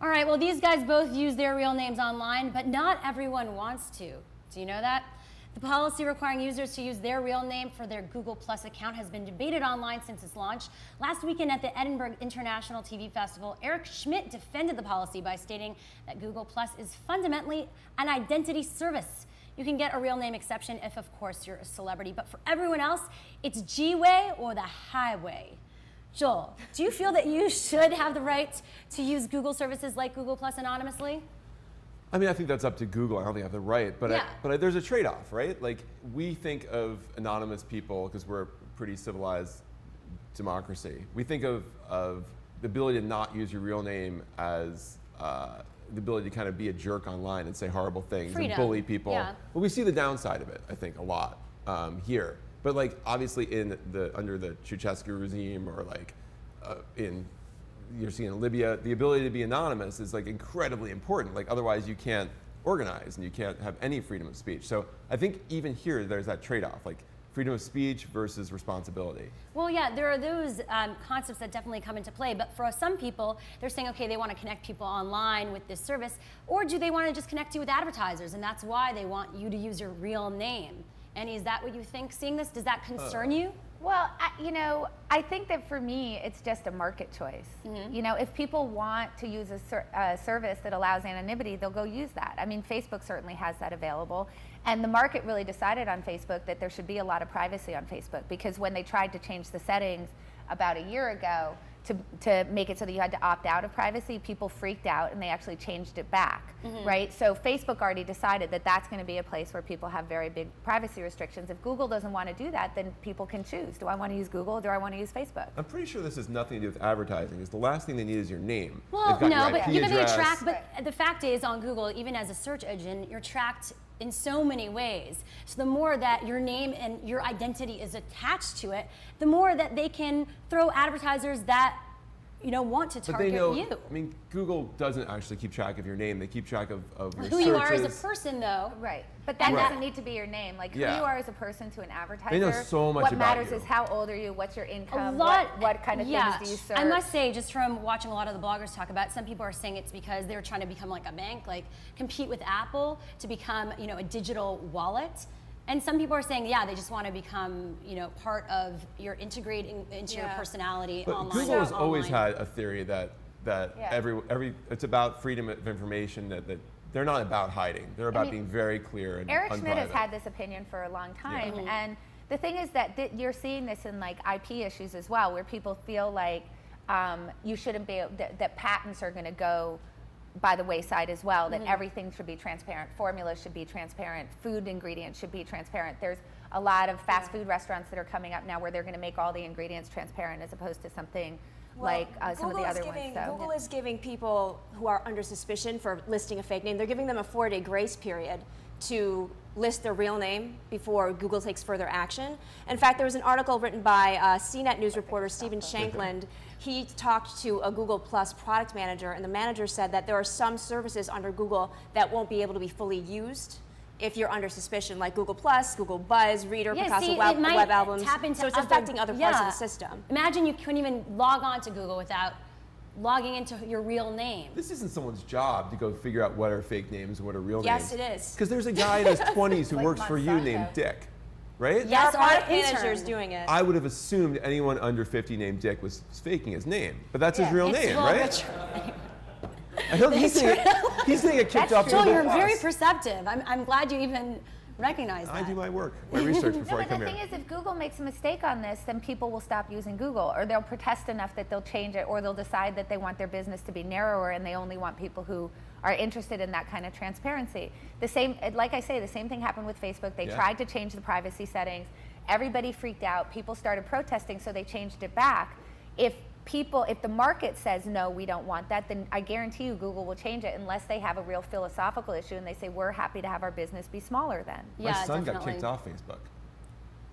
All right, well, these guys both use their real names online, but not everyone wants to. Do you know that? The policy requiring users to use their real name for their Google Plus account has been debated online since its launch. Last weekend at the Edinburgh International TV Festival, Eric Schmidt defended the policy by stating that Google Plus is fundamentally an identity service. You can get a real name exception if, of course, you're a celebrity, but for everyone else, it's G-way or the highway. Joel, do you feel that you should have the right to use Google services like Google Plus anonymously? I mean, I think that's up to Google. I don't think I have the right, but Yeah. There's a trade-off, right? Like, we think of anonymous people because we're a pretty civilized democracy. We think of the ability to not use your real name as the ability to kind of be a jerk online and say horrible things Freedom. and bully people. Yeah. Well, we see the downside of it, I think, a lot here. But like, obviously, under the Ceausescu regime, or like you're seeing in Libya, the ability to be anonymous is like incredibly important. Like, otherwise, you can't organize and you can't have any freedom of speech. So I think even here, there's that trade-off, like freedom of speech versus responsibility. Well, yeah, there are those concepts that definitely come into play, but for some people, they're saying, okay, they want to connect people online with this service, or do they want to just connect you with advertisers, and that's why they want you to use your real name? Annie, is that what you think, seeing this? Does that concern you? Well, I think that for me, it's just a market choice. Mm-hmm. You know, if people want to use a service that allows anonymity, they'll go use that. I mean, Facebook certainly has that available. And the market really decided on Facebook that there should be a lot of privacy on Facebook, because when they tried to change the settings about a year ago to make it so that you had to opt out of privacy, people freaked out and they actually changed it back, right? So Facebook already decided that that's going to be a place where people have very big privacy restrictions. If Google doesn't want to do that, then people can choose. Do I want to use Google or do I want to use Facebook? I'm pretty sure this has nothing to do with advertising, because the last thing they need is your name. Well, They've got no, your but IP even they address. track, but the fact is on Google, even as a search engine, you're tracked in so many ways. So the more that your name and your identity is attached to it, the more that they can throw advertisers that want to target you. I mean, Google doesn't actually keep track of your name. They keep track of your Who searches. you are as a person, though. Right, but that doesn't need to be your name. Like, who you are as a person to an advertiser. They know so much what about matters you. is how old are you, what's your income, A lot, what kind of yeah. things do you search. I must say, just from watching a lot of the bloggers talk about it, some people are saying it's because they're trying to become like a bank, like compete with Apple to become, a digital wallet. And some people are saying, yeah, they just want to become, part of your integrating into your personality But online. Google has always had a theory that Yeah. it's about freedom of information, that they're not about hiding. They're about being very clear and Eric Schmidt has unprivate. had this opinion for a long time, and the thing is that you're seeing this in like IP issues as well, where people feel like you shouldn't be that patents are going to go by the wayside as well, that everything should be transparent, formulas should be transparent, food ingredients should be transparent. There's a lot of fast food restaurants that are coming up now where they're going to make all the ingredients transparent as opposed to something like some of the other ones. So. Google is giving people who are under suspicion for listing a fake name, they're giving them a 4-day grace period to list their real name before Google takes further action. In fact, there was an article written by CNET News reporter Stephen Shankland. He talked to a Google Plus product manager, and the manager said that there are some services under Google that won't be able to be fully used if you're under suspicion, like Google Plus, Google Buzz, Reader, Picasso web albums. So it's affecting other parts of the system. Imagine you couldn't even log on to Google without logging into your real name. This isn't someone's job to go figure out what are fake names and what are real names. Yes, it is. Because there's a guy in his 20s who Like works for you Monsanto. named Dick, right? Yes, Our product intern. manager's doing it. I would have assumed anyone under 50 named Dick was faking his name, but that's his real It's name, well, right? Richard. He's gonna get kicked off Joel, the you're bus. very perceptive. I'm glad you even recognize that. I do my work, my research before No, I but come the here. thing is, if Google makes a mistake on this, then people will stop using Google, or they'll protest enough that they'll change it, or they'll decide that they want their business to be narrower and they only want people who are interested in that kind of transparency. The same, like I say, the same thing happened with Facebook. They tried to change the privacy settings. Everybody freaked out. People started protesting, so they changed it back. If the market says, no, we don't want that, then I guarantee you Google will change it unless they have a real philosophical issue and they say, we're happy to have our business be smaller then. My Yeah, son got definitely. kicked off Facebook.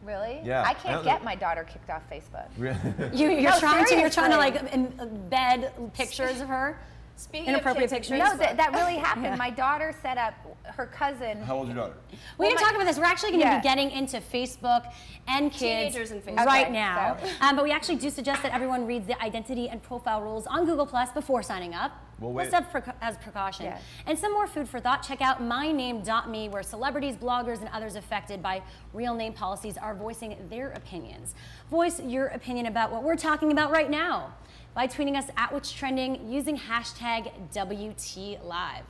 Really? Yeah. I can't get my daughter kicked off Facebook. You're trying to seriously. like embed pictures of her. Speaking Inappropriate of kids, pictures. No, that really happened. My daughter set up her cousin. How old's your daughter? We can talk about this. We're actually going to Yeah. be getting into Facebook and kids Teenagers and Facebook. right Okay, now. so- But we actually do suggest that everyone reads the identity and profile rules on Google Plus before signing up. We'll wait. Just as precaution. Yeah. And some more food for thought. Check out myname.me, where celebrities, bloggers, and others affected by real name policies are voicing their opinions. Voice your opinion about what we're talking about right now by tweeting us at What's Trending using hashtag WTLive.